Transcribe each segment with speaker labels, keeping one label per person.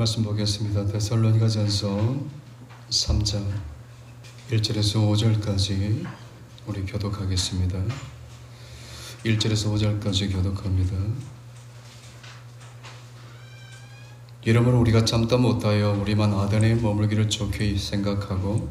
Speaker 1: 말씀 보겠습니다. 데살로니가전서 3장 1절에서 5절까지 우리 교독하겠습니다. 1절에서 5절까지 교독합니다. 이러므로 우리가 참다 못하여 우리만 아덴에 머물기를 좋게 생각하고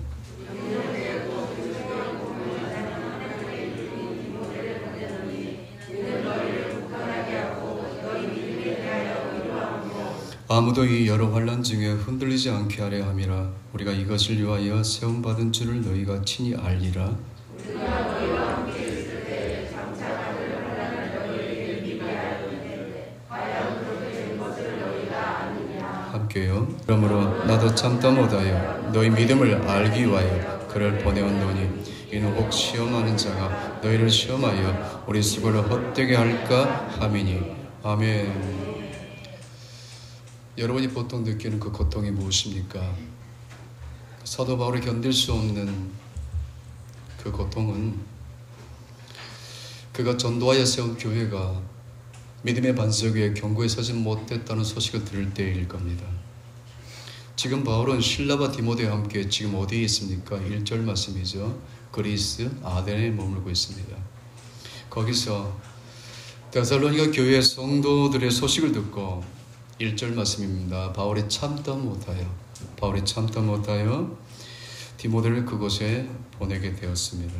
Speaker 1: 아무도 이 여러 환난 중에 흔들리지 않게 하려 함이라. 우리가 이것을 위하여 세움받은 줄을 너희가 친히 알리라. 우리가 너희와 함께 있을 때 장차 받을 환난을 너희에게 미리 알았는데 과연 그렇게 된 것을 너희가 아느냐. 함께요. 그러므로 나도 참다 못하여 너희 믿음을 알기 위하여 그를 보내었노니 이는 혹 시험하는 자가 너희를 시험하여 우리 수고를 헛되게 할까 함이니. 아멘. 여러분이 보통 느끼는 그 고통이 무엇입니까? 사도 바울이 견딜 수 없는 그 고통은 그가 전도하여 세운 교회가 믿음의 반석 위에 견고히 서지 못했다는 소식을 들을 때일 겁니다. 지금 바울은 실라와 디모데와 함께 지금 어디에 있습니까? 1절 말씀이죠. 그리스 아덴에 머물고 있습니다. 거기서 데살로니가 교회의 성도들의 소식을 듣고 1절 말씀입니다. 바울이 참다 못하여 디모데를 그곳에 보내게 되었습니다.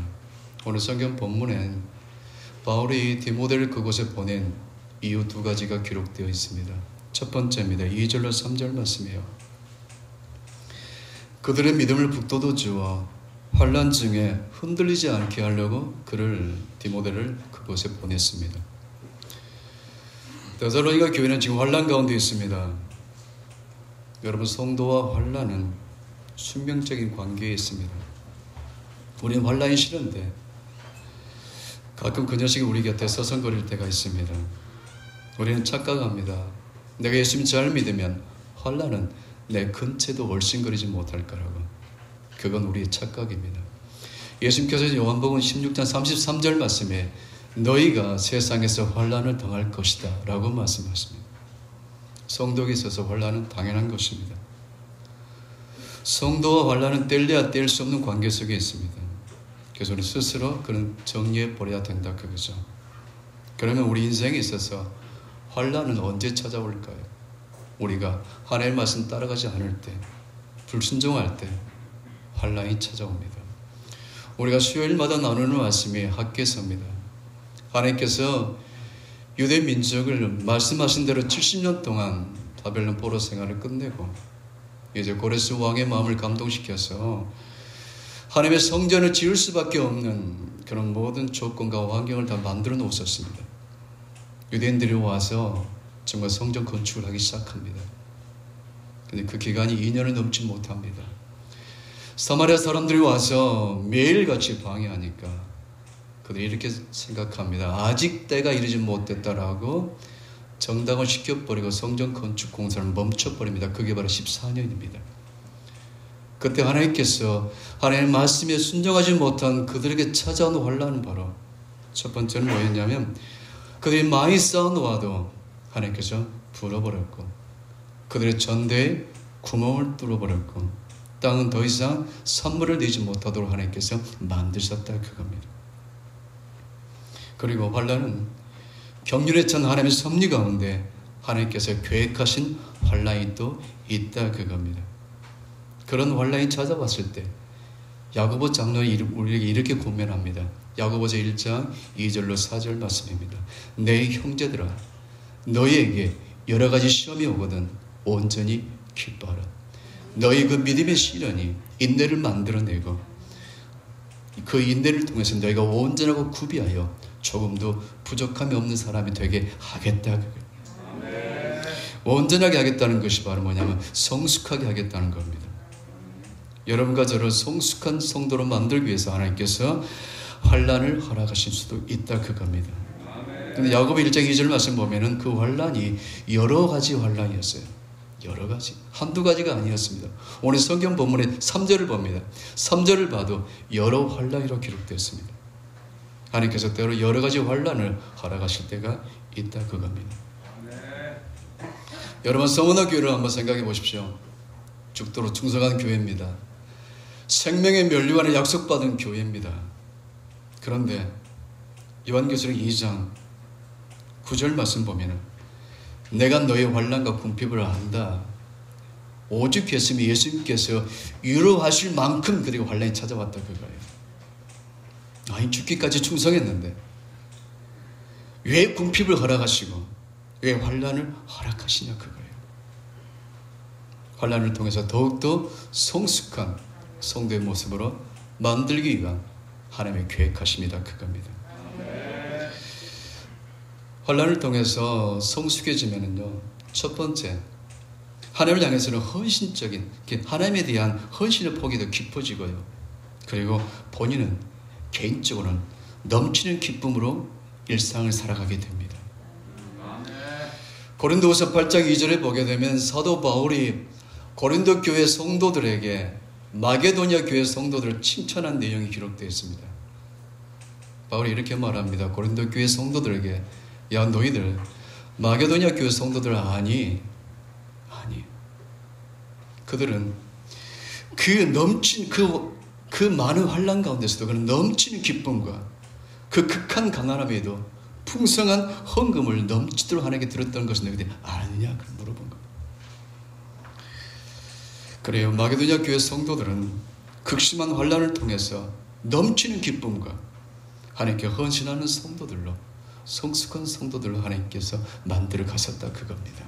Speaker 1: 오늘 성경 본문엔 바울이 디모데를 그곳에 보낸 이유 두 가지가 기록되어 있습니다. 첫 번째입니다. 2절로 3절 말씀이에요. 그들의 믿음을 북돋워 주어 환난 중에 흔들리지 않게 하려고 디모데를 그곳에 보냈습니다. 데살로니가 교회는 지금 환난 가운데 있습니다. 여러분, 성도와 환난은 숙명적인 관계에 있습니다. 우리는 환난이 싫은데 가끔 그 녀석이 우리 곁에 서성거릴 때가 있습니다. 우리는 착각합니다. 내가 예수님 잘 믿으면 환난은 내 근처에도 얼씬거리지 못할 거라고. 그건 우리의 착각입니다. 예수님께서 요한복음 16장 33절 말씀에 너희가 세상에서 환난을 당할 것이다 라고 말씀하십니다. 성도에게 있어서 환난은 당연한 것입니다. 성도와 환난은 뗄래야 뗄 수 없는 관계 속에 있습니다. 그래서 우리 스스로 그런 정리해 버려야 된다 그거죠. 그러면 우리 인생에 있어서 환난은 언제 찾아올까요? 우리가 하나님의 말씀 따라가지 않을 때, 불순종할 때 환난이 찾아옵니다. 우리가 수요일마다 나누는 말씀이 학개서입니다. 하나님께서 유대 민족을 말씀하신 대로 70년 동안 바벨론 포로 생활을 끝내고 이제 고레스 왕의 마음을 감동시켜서 하나님의 성전을 지을 수밖에 없는 그런 모든 조건과 환경을 다 만들어 놓으셨습니다. 유대인들이 와서 정말 성전 건축을 하기 시작합니다. 근데 그 기간이 2년을 넘지 못합니다. 사마리아 사람들이 와서 매일같이 방해하니까 그들이 이렇게 생각합니다. 아직 때가 이르지 못했다라고 정당을 시켜버리고 성전 건축 공사를 멈춰버립니다. 그게 바로 14년입니다. 그때 하나님께서 하나님의 말씀에 순종하지 못한 그들에게 찾아온 환난은 바로 첫 번째는 뭐였냐면 그들이 많이 쌓아놓아도 하나님께서 불어버렸고 그들의 전대에 구멍을 뚫어버렸고 땅은 더 이상 산물을 내지 못하도록 하나님께서 만드셨다 그겁니다. 그리고 환난은 경륜에 찬 하나님의 섭리 가운데 하나님께서 계획하신 환난이 또 있다 그겁니다. 그런 환난이 찾아왔을 때 야고보 장로는 우리에게 이렇게 권면합니다. 야고보서 1장 2절로 4절 말씀입니다. 내 형제들아 너희에게 여러 가지 시험이 오거든 온전히 기뻐하라. 너희 그 믿음의 시련이 인내를 만들어내고 그 인내를 통해서 너희가 온전하고 구비하여 조금도 부족함이 없는 사람이 되게 하겠다. 온전하게 하겠다는 것이 바로 뭐냐면 성숙하게 하겠다는 겁니다. 여러분과 저를 성숙한 성도로 만들기 위해서 하나님께서 환난을 허락하실 수도 있다 그겁니다. 근데 야고보 1장 2절 말씀 보면은 그 환난이 여러 가지 환난이었어요. 여러 가지. 한두 가지가 아니었습니다. 오늘 성경 본문의 3절을 봅니다. 3절을 봐도 여러 환난이라고 기록되었습니다. 하나님께서 때로 여러 가지 환난을 허락하실 때가 있다 그겁니다. 여러분 성원화 교회를 한번 생각해 보십시오. 죽도록 충성한 교회입니다. 생명의 면류관을 약속받은 교회입니다. 그런데 요한계시록 2장 9절 말씀 보면은 내가 너의 환난과 궁핍을 안다. 오직 했으면 예수님께서 위로하실 만큼 그들에게 환난이 찾아왔다 그거예요. 아니 죽기까지 충성했는데 왜 궁핍을 허락하시고 왜 환난을 허락하시냐 그거예요. 환난을 통해서 더욱더 성숙한 성도의 모습으로 만들기 위한 하나님의 계획하십니다 그겁니다. 환난을 통해서 성숙해지면은요, 첫 번째 하나님을 향해서는 헌신적인 하나님에 대한 헌신의 폭이 더 깊어지고요. 그리고 본인은 개인적으로는 넘치는 기쁨으로 일상을 살아가게 됩니다. 고린도후서 8장 2절에 보게 되면 사도 바울이 고린도 교회 성도들에게 마게도냐 교회 성도들을 칭찬한 내용이 기록되어 있습니다. 바울이 이렇게 말합니다. 고린도 교회 성도들에게 야 너희들 마게도냐 교회 성도들 아니 그들은 그 넘친 그 많은 환난 가운데서도 그 넘치는 기쁨과 그 극한 가난함에도 풍성한 헌금을 넘치도록 하나님께 드렸던 것을 너희들이 아느냐 물어본 겁니다. 그래요. 마게도냐 교회 성도들은 극심한 환난을 통해서 넘치는 기쁨과 하나님께 헌신하는 성도들로, 성숙한 성도들로 하나님께서 만들어 가셨다 그겁니다.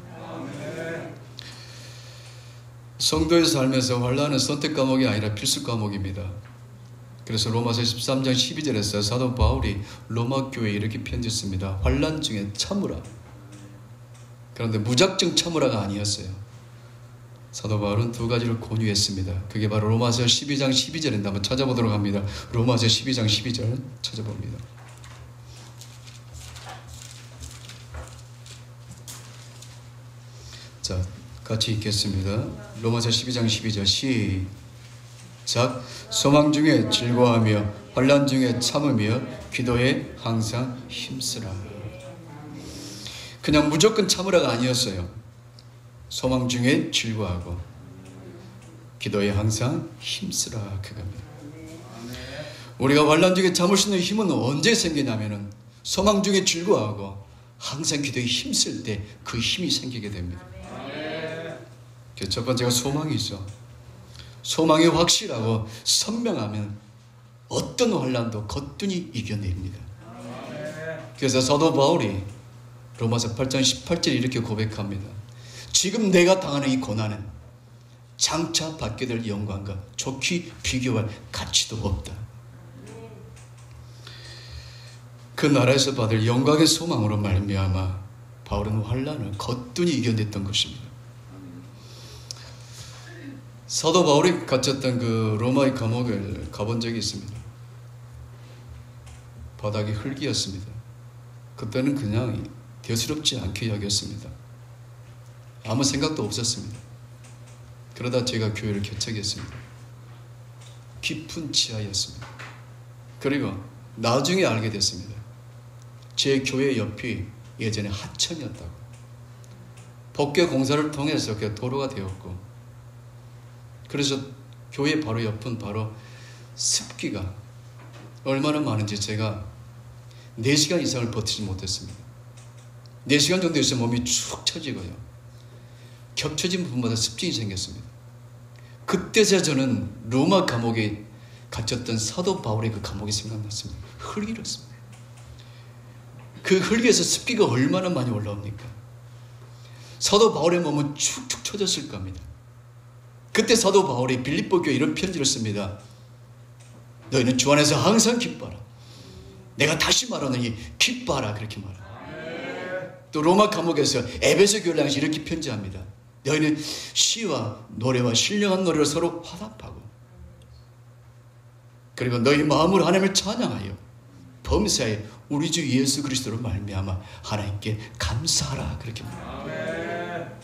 Speaker 1: 성도의 삶에서 환난은 선택 과목이 아니라 필수 과목입니다. 그래서 로마서 13장 12절에서 사도 바울이 로마 교회에 이렇게 편지했습니다. 환난 중에 참으라. 그런데 무작정 참으라가 아니었어요. 사도 바울은 두 가지를 권유했습니다. 그게 바로 로마서 12장 12절인데 한번 찾아보도록 합니다. 로마서 12장 12절 찾아봅니다. 자, 같이 읽겠습니다. 로마서 12장 12절 시작. 소망 중에 즐거워하며 환난 중에 참으며 기도에 항상 힘쓰라. 그냥 무조건 참으라가 아니었어요. 소망 중에 즐거워하고 기도에 항상 힘쓰라 그겁니다. 우리가 환난 중에 참을 수 있는 힘은 언제 생기냐면은 소망 중에 즐거워하고 항상 기도에 힘쓸 때 그 힘이 생기게 됩니다. 첫 번째가 소망이 있어. 소망이 확실하고 선명하면 어떤 환난도 거뜬히 이겨냅니다. 그래서 사도 바울이 로마서 8장 18절에 이렇게 고백합니다. 지금 내가 당하는 이 고난은 장차 받게 될 영광과 좋게 비교할 가치도 없다. 그 나라에서 받을 영광의 소망으로 말미암아 바울은 환난을 거뜬히 이겨냈던 것입니다. 사도 바울이 갇혔던 그 로마의 감옥을 가본 적이 있습니다. 바닥이 흙이었습니다. 그때는 그냥 대수롭지 않게 여겼습니다. 아무 생각도 없었습니다. 그러다 제가 교회를 개척했습니다. 깊은 지하였습니다. 그리고 나중에 알게 됐습니다. 제 교회 옆이 예전에 하천이었다고. 복개 공사를 통해서 그 도로가 되었고, 그래서 교회 바로 옆은 바로 습기가 얼마나 많은지 제가 4시간 이상을 버티지 못했습니다. 4시간 정도 있으면 몸이 축 처지고요. 겹쳐진 부분마다 습진이 생겼습니다. 그때서야 저는 로마 감옥에 갇혔던 사도 바울의 그 감옥이 생각났습니다. 흙이었습니다. 그 흙에서 습기가 얼마나 많이 올라옵니까? 사도 바울의 몸은 축축 처졌을 겁니다. 그때 사도 바울이 빌립보 교회에 이런 편지를 씁니다. 너희는 주 안에서 항상 기뻐하라. 내가 다시 말하노니 기뻐하라 그렇게 말합니다. 또 로마 감옥에서 에베소 교회를 향해서 이렇게 편지합니다. 너희는 시와 노래와 신령한 노래를 서로 화답하고, 그리고 너희 마음으로 하나님을 찬양하여 범사에 우리 주 예수 그리스도로 말미암아 하나님께 감사하라 그렇게 말합니다.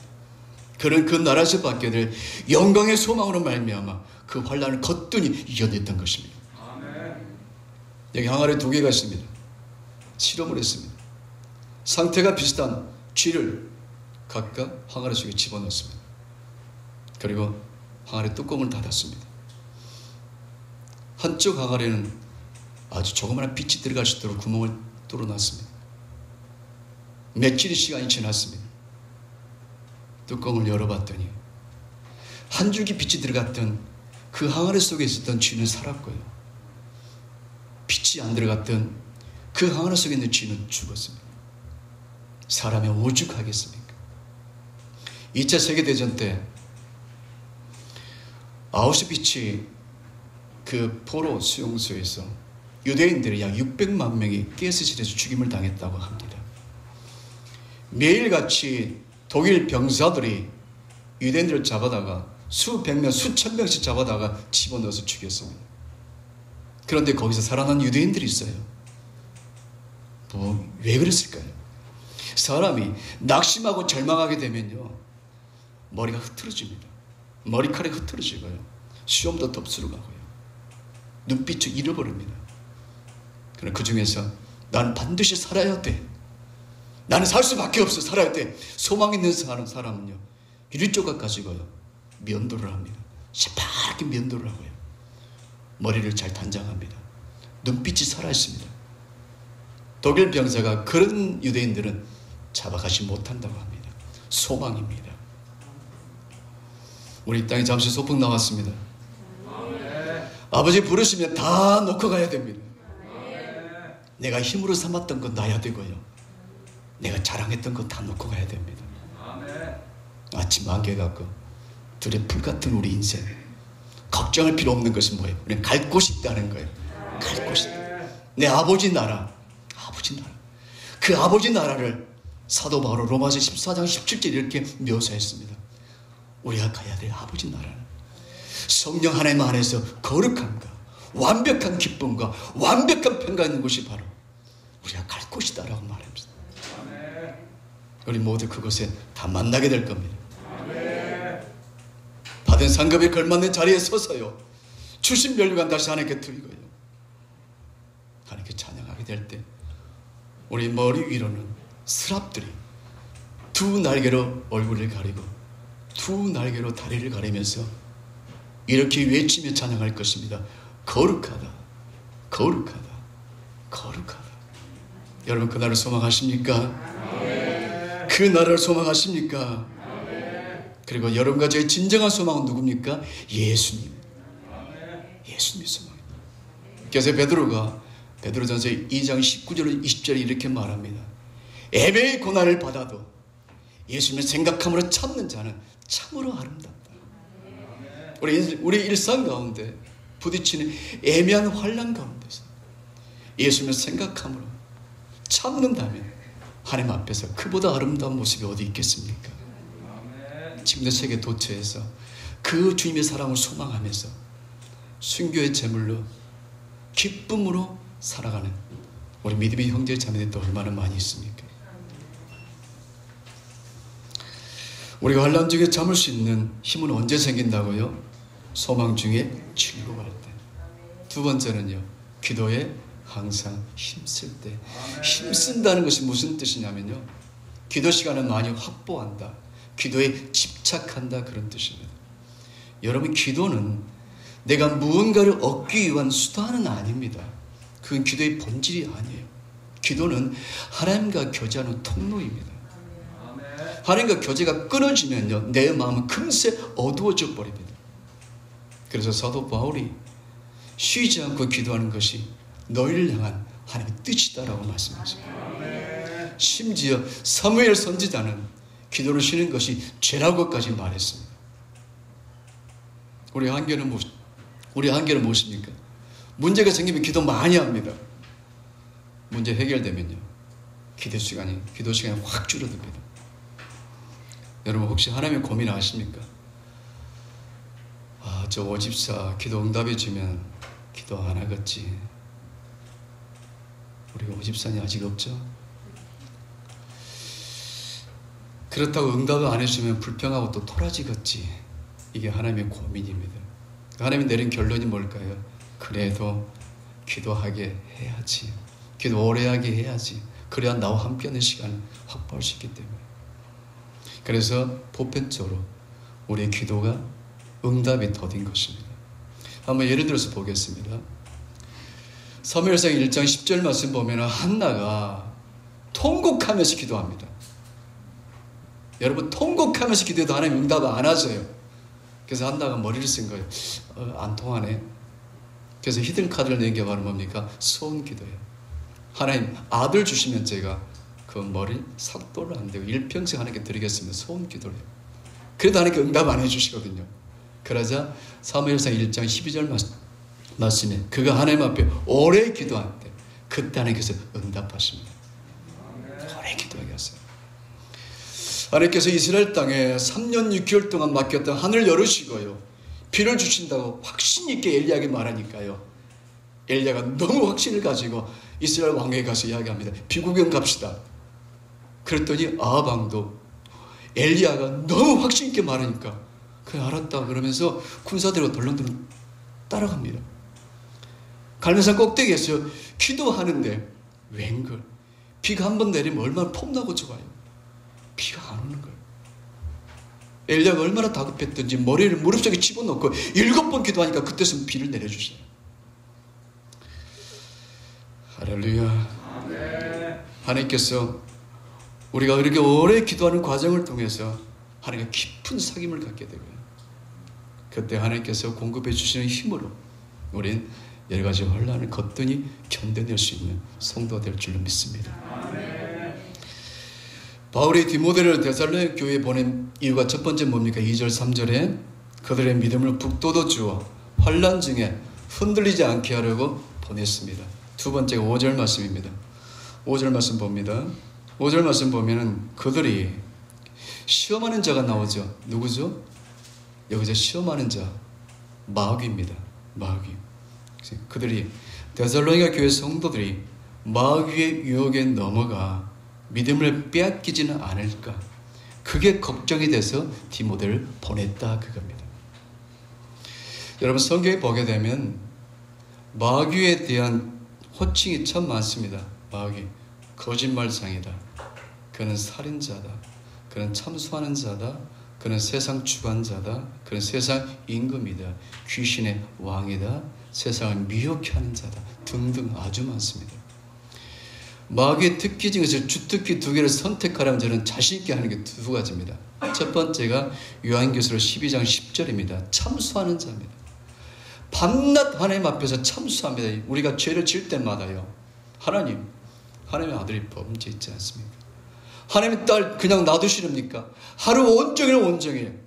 Speaker 1: 그런 그 나라에서 받게 될 영광의 소망으로 말미암아 그 환난을 거뜬히 이겨냈던 것입니다. 여기 항아리 2개가 있습니다. 실험을 했습니다. 상태가 비슷한 쥐를 각각 항아리 속에 집어넣습니다. 그리고 항아리 뚜껑을 닫았습니다. 한쪽 항아리는 아주 조그마한 빛이 들어갈 수 있도록 구멍을 뚫어놨습니다. 며칠의 시간이 지났습니다. 뚜껑을 열어봤더니 한 줄기 빛이 들어갔던 그 항아리 속에 있었던 쥐는 살았고요. 빛이 안 들어갔던 그 항아리 속에 있는 쥐는 죽었습니다. 사람이 오죽하겠습니까? 2차 세계대전 때 아우슈비츠 그 포로 수용소에서 유대인들이 약 600만 명이 가스실에서 죽임을 당했다고 합니다. 매일같이 독일 병사들이 유대인들을 잡아다가 수백 명, 수천 명씩 잡아다가 집어넣어서 죽였습니다. 그런데 거기서 살아난 유대인들이 있어요. 왜 그랬을까요? 사람이 낙심하고 절망하게 되면요, 머리가 흐트러집니다. 머리카락이 흐트러지고요. 수염도 덥수룩 하고요. 눈빛을 잃어버립니다. 그러나 그 중에서 나는 반드시 살아야 돼. 나는 살 수밖에 없어. 살아야 돼. 소망 있는 사람은요, 유리 조각 가지고요, 면도를 합니다. 새파랗게 면도를 하고요. 머리를 잘 단장합니다. 눈빛이 살아있습니다. 독일 병사가 그런 유대인들은 잡아가지 못한다고 합니다. 소망입니다. 우리 땅에 잠시 소풍 나왔습니다. 아버지 부르시면 다 놓고 가야 됩니다.
Speaker 2: 내가 힘으로 삼았던 건 놔야 되고요. 내가 자랑했던 건 다 놓고 가야 됩니다. 아침 안개 같고 둘의 풀 같은 우리 인생. 걱정할 필요 없는 것은 뭐예요? 우리는 갈 곳이 있다는 거예요. 갈 곳이 있다. 내 아버지 나라. 그 아버지 나라를 사도 바울은 로마서 14장 17절 이렇게 묘사했습니다. 우리가 가야 될 아버지 나라는 성령 하나님 안에서 거룩함과 완벽한 기쁨과 완벽한 평가 있는 곳이 바로 우리가 갈 곳이다라고 말합니다. 우리 모두 그곳에 다 만나게 될 겁니다. 받은 상급에 걸맞는 자리에 서서요, 주신 멸류관 다시 하나님께 드리고요, 하나님께 찬양하게 될 때 우리 머리 위로는 스랍들이 두 날개로 얼굴을 가리고 두 날개로 다리를 가리면서 이렇게 외치며 찬양할 것입니다. 거룩하다, 거룩하다, 거룩하다. 여러분 그 날을 소망하십니까? 그 나라를 소망하십니까? 그리고 여러분과 저의 진정한 소망은 누굽니까? 예수님. 예수님의 소망입니다. 그래서 베드로전서 2장 19절 20절에 이렇게 말합니다. 애매의 고난을 받아도 예수님을 생각함으로 참는 자는 참으로 아름답다. 우리 일상 가운데 부딪히는 애매한 환난 가운데서 예수님을 생각함으로 참는다면 하나님 앞에서 그보다 아름다운 모습이 어디 있겠습니까? 지금도 세계 도처에서 그 주님의 사랑을 소망하면서 순교의 제물로 기쁨으로 살아가는 우리 믿음의 형제 자매들도 얼마나 많이 있습니까? 우리가 환난 중에 참을 수 있는 힘은 언제 생긴다고요? 소망 중에 즐거워할 때. 두 번째는요, 기도에 항상 힘쓸 때. 힘쓴다는 것이 무슨 뜻이냐면요, 기도 시간을 많이 확보한다, 기도에 집착한다, 그런 뜻입니다. 여러분, 기도는 내가 무언가를 얻기 위한 수단은 아닙니다. 그건 기도의 본질이 아니에요. 기도는 하나님과 교제하는 통로입니다. 하나님과 교제가 끊어지면요, 내 마음은 금세 어두워져 버립니다. 그래서 사도 바울이 쉬지 않고 기도하는 것이 너희를 향한 하나님의 뜻이다라고 말씀하십니다. 심지어 사무엘 선지자는 기도를 쉬는 것이 죄라고까지 말했습니다. 우리 한계는 무엇입니까? 문제가 생기면 기도 많이 합니다. 문제 해결되면요, 기도 시간이 확 줄어듭니다. 여러분 혹시 하나님의 고민 아십니까? 저 오집사 기도 응답해 주면 기도 안 하겠지. 우리가 오집사니 아직 없죠? 그렇다고 응답을 안 해주면 불평하고 또 토라지겠지. 이게 하나님의 고민입니다. 하나님이 내린 결론이 뭘까요? 그래도 기도하게 해야지. 기도 오래 하게 해야지. 그래야 나와 함께하는 시간을 확보할 수 있기 때문에. 그래서 보편적으로 우리의 기도가 응답이 더딘 것입니다. 한번 예를 들어서 보겠습니다. 사무엘상 1장 10절 말씀 보면 한나가 통곡하면서 기도합니다. 여러분, 통곡하면서 기도해도 하나님 응답 안 하세요. 그래서 한나가 머리를 쓴 거예요. 안 통하네. 그래서 히든 카드를 낸 게 바로 뭡니까? 소원 기도예요. 하나님 아들 주시면 제가 그 머리 삭도를 안 되고 일평생 하나님께 드리겠습니다. 소원 기도를 해요. 그래도 하나님께 응답 안 해주시거든요. 그러자 사무엘상 1장 12절 말씀에 그가 하나님 앞에 오래 기도할 때 그때 하나님께서 응답하십니다. 오래 기도하게 하세요. 하나님께서 이스라엘 땅에 3년 6개월 동안 맡겼던 하늘 열으시고요, 비를 주신다고 확신 있게 엘리야에게 말하니까요, 엘리야가 너무 확신을 가지고 이스라엘 왕에게 가서 이야기합니다. 비구경 갑시다. 그랬더니 아합 왕도 엘리야가 너무 확신 있게 말하니까 그래 알았다 그러면서 군사들과 덜렁덜렁 따라갑니다. 갈매산 꼭대기에서 기도하는데 웬걸 비가 한 번 내리면 얼마나 폼나고 좋아요. 비가 안 오는 거예요. 엘리야가 얼마나 다급했던지 머리를 무릎 속에 집어넣고 7번 기도하니까 그때서는 비를 내려주세요. 할렐루야. 하나님께서 우리가 이렇게 오래 기도하는 과정을 통해서 하나님과 깊은 사귐을 갖게 되고요, 그때 하나님께서 공급해 주시는 힘으로 우린 여러 가지 혼란을 거뜬히 견뎌낼 수 있는 성도가 될 줄로 믿습니다. 바울이 디모데를 데살로니가 교회에 보낸 이유가 첫 번째 뭡니까? 2절 3절에 그들의 믿음을 북돋워 주어 환난 중에 흔들리지 않게 하려고 보냈습니다. 두 번째가 5절 말씀입니다. 5절 말씀 봅니다. 5절 말씀 보면은 그들이 시험하는 자가 나오죠. 누구죠? 여기서 시험하는 자 마귀입니다. 마귀. 그들이 데살로니가 교회 성도들이 마귀의 유혹에 넘어가 믿음을 빼앗기지는 않을까, 그게 걱정이 돼서 디모데를 보냈다 그겁니다. 여러분, 성경에 보게 되면 마귀에 대한 호칭이 참 많습니다. 마귀, 거짓말상이다, 그는 살인자다, 그는 참수하는 자다, 그는 세상 주관자다, 그는 세상 임금이다, 귀신의 왕이다, 세상을 미혹해 하는 자다 등등 아주 많습니다. 마귀의 특기 중에서 주특기 두 개를 선택하라면 저는 자신 있게 하는 게 두 가지입니다. 첫 번째가 요한계시록 12장 10절입니다. 참수하는 자입니다. 밤낮 하나님 앞에서 참수합니다. 우리가 죄를 질 때마다요, 하나님의 아들이 범죄했지 않습니까? 하나님의 딸 그냥 놔두시렵니까? 하루 온종일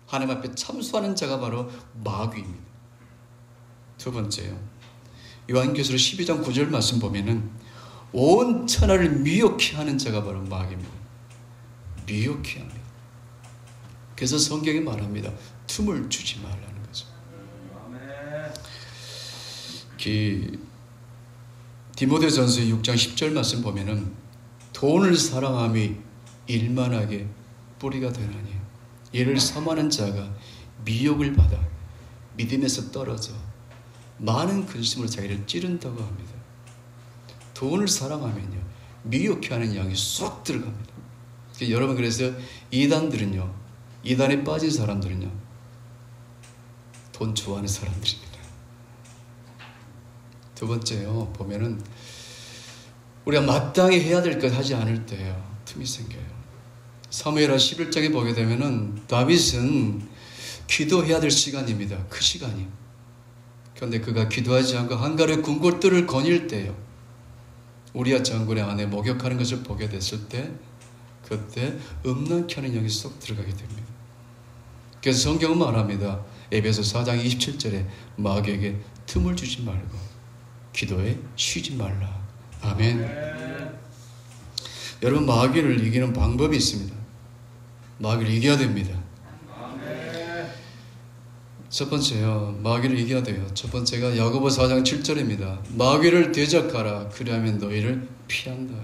Speaker 2: 하나님 앞에 참수하는 자가 바로 마귀입니다. 두 번째요, 요한계시록 12장 9절 말씀 보면은 온 천하를 미혹해 하는 자가 바로 마귀입니다. 미혹해 합니다. 그래서 성경이 말합니다. 틈을 주지 말라는 거죠. 디모데전서 6장 10절 말씀 보면은 돈을 사랑함이 일만하게 뿌리가 되나니 이를 섬하는 자가 미혹을 받아 믿음에서 떨어져 많은 근심으로 자기를 찌른다고 합니다. 돈을 사랑하면요, 미혹해 하는 양이 쏙 들어갑니다. 여러분, 그래서 이단들은요, 이단에 빠진 사람들은요, 돈 좋아하는 사람들입니다. 두 번째요, 보면은 우리가 마땅히 해야 될 것 하지 않을 때요, 틈이 생겨요. 사무엘하 11장에 보게 되면은 다윗은 기도해야 될 시간입니다. 그 시간이. 그런데 그가 기도하지 않고 한가로이 궁궐들을 거닐 때요, 우리아 장군의 아내 목욕하는 것을 보게 됐을 때 그때 음란케 하는 영이 쏙 들어가게 됩니다. 그래서 성경은 말합니다. 에베소 4장 27절에 마귀에게 틈을 주지 말고 기도에 쉬지 말라. 아멘. 여러분, 마귀를 이기는 방법이 있습니다. 마귀를 이겨야 됩니다. 첫 번째요, 마귀를 이겨야 돼요. 첫 번째가 야고보 4장 7절입니다. 마귀를 대적하라, 그리하면 너희를 피한다.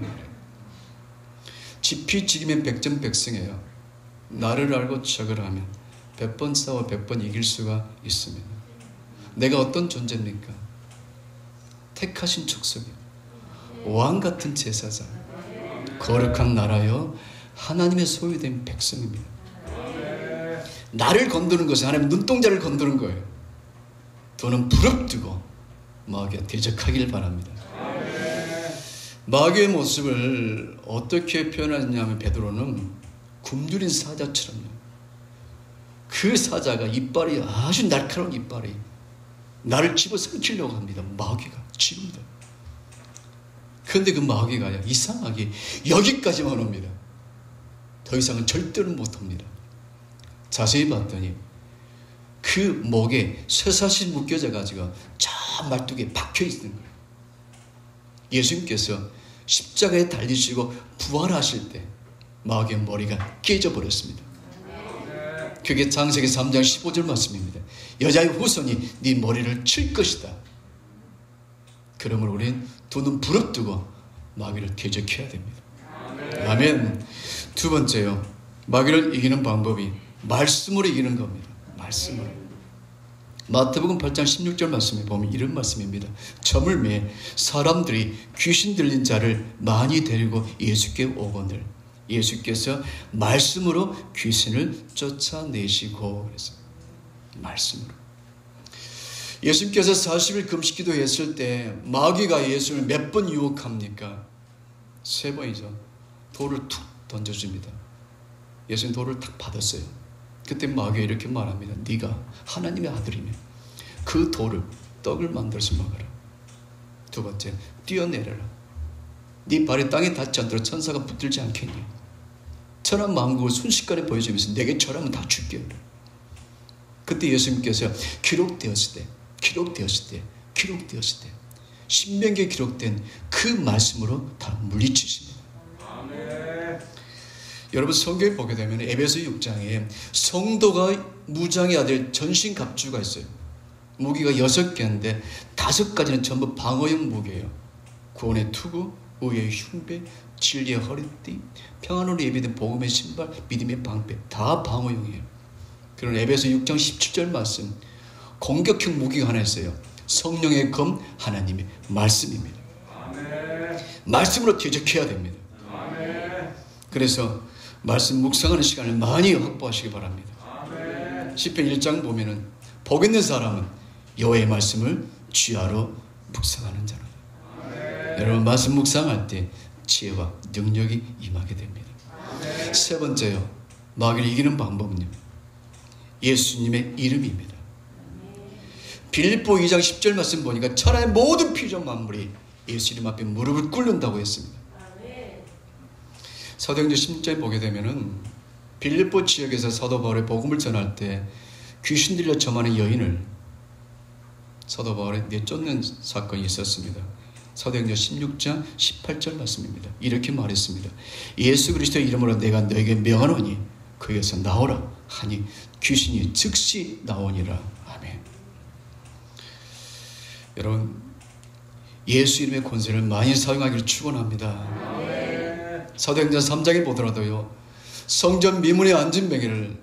Speaker 2: 지피지기면 백전백승이에요. 나를 알고 적을 하면 100번 싸워 100번 이길 수가 있습니다. 내가 어떤 존재입니까? 택하신 족속이요, 왕같은 제사장, 거룩한 나라요, 하나님의 소유된 백성입니다. 나를 건드는 것은 하나님 눈동자를 건드는 거예요. 돈은 부릅뜨고 마귀와 대적하길 바랍니다. 마귀의 모습을 어떻게 표현하냐면 베드로는 굶주린 사자처럼요, 그 사자가 이빨이 아주 날카로운 이빨이 나를 집어삼키려고 합니다. 마귀가 지금도. 그런데 그 마귀가요, 이상하게 여기까지만 옵니다. 더 이상은 절대로 못합니다. 자세히 봤더니 그 목에 쇠사슬이 묶여져 가지고 저 말뚝에 박혀 있는 거예요. 예수님께서 십자가에 달리시고 부활하실 때 마귀의 머리가 깨져버렸습니다. 그게 창세기 3장 15절 말씀입니다. 여자의 후손이 네 머리를 칠 것이다. 그러므로 우리는 두 눈 부릅뜨고 마귀를 대적해야 됩니다. 아멘. 두 번째요, 마귀를 이기는 방법이 말씀으로 이기는 겁니다. 말씀으로. 마태복음 8장 16절 말씀에 보면 이런 말씀입니다. 점을 매 사람들이 귀신 들린 자를 많이 데리고 예수께 오거늘 예수께서 말씀으로 귀신을 쫓아내시고, 그래서 말씀으로. 예수님께서 40일 금식기도 했을 때 마귀가 예수를 몇 번 유혹합니까? 3번이죠. 돌을 툭 던져줍니다. 예수님 돌을 탁 받았어요. 그때 마귀가 이렇게 말합니다. 네가 하나님의 아들이면 그 돌을 떡을 만들어서 먹어라. 두 번째, 뛰어내려라. 네 발이 땅에 닿지 않도록 천사가 붙들지 않겠니? 천한 만국을 순식간에 보여주면서 내게 절하면 다 줄게. 그때 예수님께서 기록되었을 때 신명기에 기록된 그 말씀으로 다 물리치십니다. 아멘. 여러분 성경에 보게 되면 에베소 6장에 성도가 무장해야 될 전신갑주가 있어요. 무기가 6개인데 5가지는 전부 방어용 무기예요. 구원의 투구, 의의 흉배, 진리의 허리띠, 평안으로 예비된 복음의 신발, 믿음의 방패, 다 방어용이에요. 그런 에베소 6장 17절 말씀, 공격형 무기가 하나 있어요. 성령의 검, 하나님의 말씀입니다. 아멘. 말씀으로 대적해야 됩니다. 아멘. 그래서 말씀 묵상하는 시간을 많이 확보하시기 바랍니다. 아멘. 시편 1장 보면은 복 있는 사람은 여호와의 말씀을 주야로 묵상하는 자라. 여러분 말씀 묵상할 때 지혜와 능력이 임하게 됩니다. 아멘. 세 번째요, 마귀를 이기는 방법은요, 예수님의 이름입니다. 빌립보 2장 10절 말씀 보니까 천하의 모든 피조물 만물이 예수 이름 앞에 무릎을 꿇는다고 했습니다. 사도행전 10장에 보게 되면은 빌립보 지역에서 사도 바울의 복음을 전할 때 귀신 들려 점하는 여인을 사도 바울이 내쫓는 사건이 있었습니다. 사도행전 16장 18절 말씀입니다. 이렇게 말했습니다. 예수 그리스도의 이름으로 내가 너에게 명하노니 거기에서 나오라 하니 귀신이 즉시 나오니라. 아멘. 여러분 예수 이름의 권세를 많이 사용하기를 축원합니다. 사도행전 3장에 보더라도요, 성전 미문에 앉은 뱅이를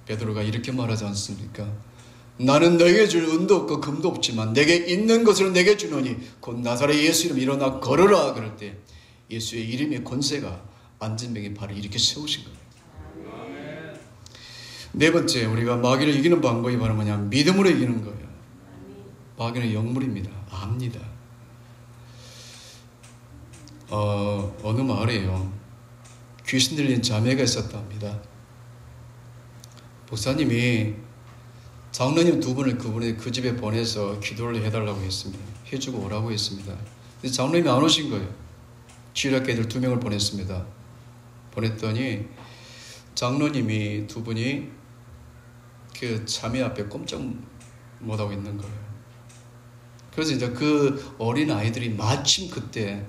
Speaker 2: 베드로가 이렇게 말하지 않습니까? 나는 너에게 줄 은도 없고 금도 없지만 내게 있는 것으로 내게 주노니 곧 나사렛 예수 이름 일어나 걸으라. 그럴 때 예수의 이름의 권세가 앉은 뱅이 발을 이렇게 세우신 거예요. 네 번째, 우리가 마귀를 이기는 방법이 바로 뭐냐? 믿음으로 이기는 거예요. 마귀는 영물입니다. 압니다. 어느 마을에요, 귀신 들린 자매가 있었답니다. 목사님이 장로님 두 분을 그 집에 보내서 기도를 해달라고 했습니다. 해주고 오라고 했습니다. 근데 장로님이 안 오신 거예요. 주일학교 애들 2명을 보냈습니다. 보냈더니 장로님이 두 분이 그 자매 앞에 꼼짝 못하고 있는 거예요. 그래서 이제 그 어린 아이들이 마침 그때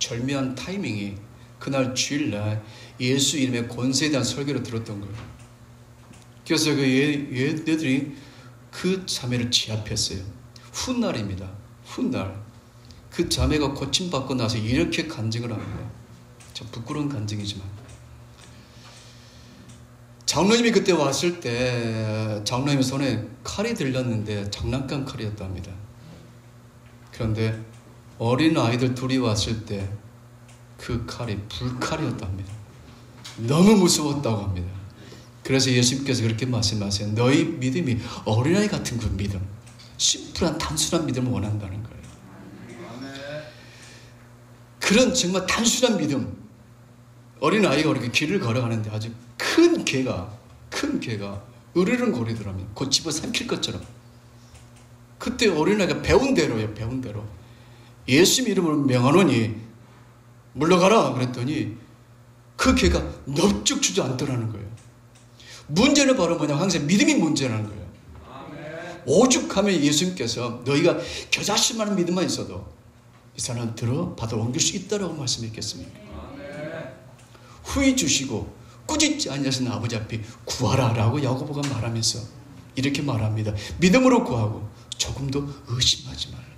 Speaker 2: 절묘한 타이밍이 그날 주일날 예수 이름의 권세에 대한 설교를 들었던 거예요. 그래서 그 얘네들이 그 자매를 제압했어요. 훗날입니다. 훗날 그 자매가 고침받고 나서 이렇게 간증을 합니다. 참 부끄러운 간증이지만 장로님이 그때 왔을 때 장로님 손에 칼이 들렸는데 장난감 칼이었답니다. 그런데 어린 아이들 둘이 왔을 때 그 칼이 불칼이었답니다. 너무 무서웠다고 합니다. 그래서 예수님께서 그렇게 말씀하세요. 너희 믿음이 어린아이 같은 그 믿음, 심플한 단순한 믿음을 원한다는 거예요. 그런 정말 단순한 믿음, 어린아이가 이렇게 길을 걸어가는데 아주 큰 개가 으르렁거리더라면 곧 집어삼킬 것처럼, 그때 어린아이가 배운 대로예요. 배운 대로 예수님 이름으로 명하노니 물러가라 그랬더니 그 개가 넙죽 주저앉더라는 거예요. 문제는 바로 뭐냐, 항상 믿음이 문제라는 거예요. 아멘. 오죽하면 예수님께서 너희가 겨자씨만한 믿음만 있어도 이 사람 들어 받아 옮길 수 있다라고 말씀했겠습니까? 아멘. 후히 주시고 꾸짖지 아니하시는 아버지 앞에 구하라 라고 야고보가 말하면서 이렇게 말합니다. 믿음으로 구하고 조금도 의심하지 말라.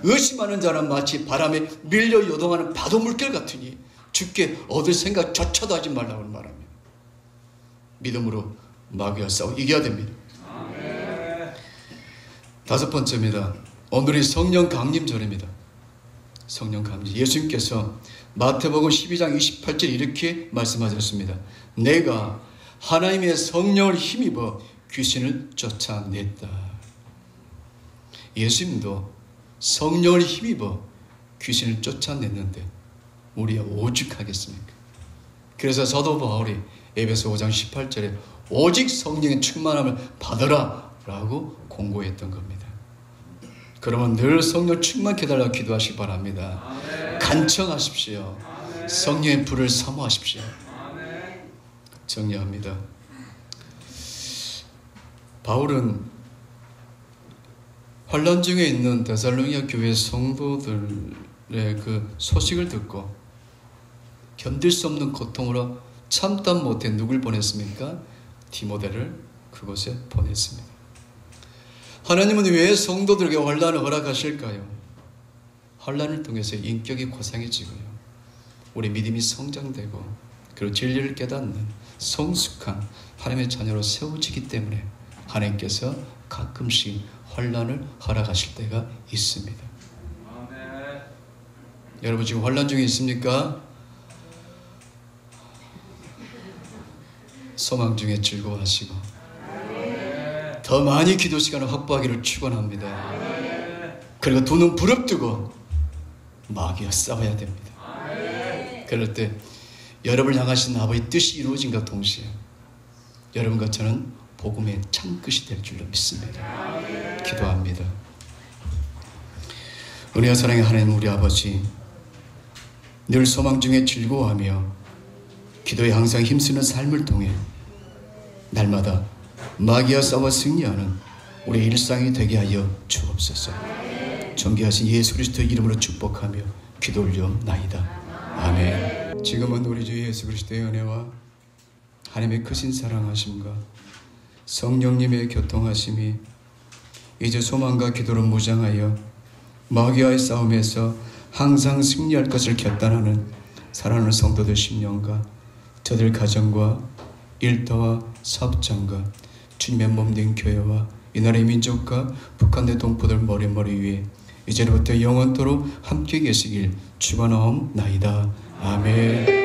Speaker 2: 의심하는 자는 마치 바람에 밀려 요동하는 파도 물결 같으니 주께 얻을 생각조차도 하지 말라고 말합니다. 믿음으로 마귀와 싸워 이겨야 됩니다. 아멘. 5번째입니다. 오늘이 성령 강림절입니다. 성령 강림. 예수님께서 마태복음 12장 28절 이렇게 말씀하셨습니다. 내가 하나님의 성령을 힘입어 귀신을 쫓아냈다. 예수님도 성령을 힘입어 귀신을 쫓아냈는데 우리가 오죽하겠습니까? 그래서 사도 바울이 에베소 5장 18절에 오직 성령의 충만함을 받으라 라고 공고했던 겁니다. 그러면 늘 성령 충만케 해달라고 기도하시기 바랍니다. 간청하십시오. 성령의 불을 사모하십시오. 정리합니다. 바울은 환난 중에 있는 데살로니가 교회 성도들의 그 소식을 듣고 견딜 수 없는 고통으로 참다 못해 누굴 보냈습니까? 디모데를 그곳에 보냈습니다. 하나님은 왜 성도들에게 환난을 허락하실까요? 환난을 통해서 인격이 고상해지고요, 우리 믿음이 성장되고 그리고 진리를 깨닫는 성숙한 하나님의 자녀로 세워지기 때문에 하나님께서 가끔씩 환난을 허락하실 때가 있습니다. 아멘. 여러분 지금 환난 중에 있습니까? 소망 중에 즐거워하시고 더 많이 기도 시간을 확보하기를 축원합니다. 그리고 두 눈 부릅뜨고 마귀와 싸워야 됩니다. 그럴 때 여러분을 향하신 아버지의 뜻이 이루어진과 동시에 여러분과 저는 복음의 창끝이 될 줄로 믿습니다. 기도합니다. 은혜와 사랑의 하나님 우리 아버지, 늘 소망 중에 즐거워하며 기도에 항상 힘쓰는 삶을 통해 날마다 마귀와 싸워 승리하는 우리 일상이 되게 하여 주옵소서. 존귀하신 예수 그리스도의 이름으로 축복하며 기도 올려나이다. 아멘. 지금은 우리 주 예수 그리스도의 은혜와 하나님의 크신 사랑하심과 성령님의 교통하심이 이제 소망과 기도로 무장하여 마귀와의 싸움에서 항상 승리할 것을 결단하는 사랑하는 성도들 심령과 저들 가정과 일터와 사업장과 주님의 몸된 교회와 이 나라의 민족과 북한의 동포들 머리 위에 이제부터 영원토록 함께 계시길 축원하옵나이다. 아멘.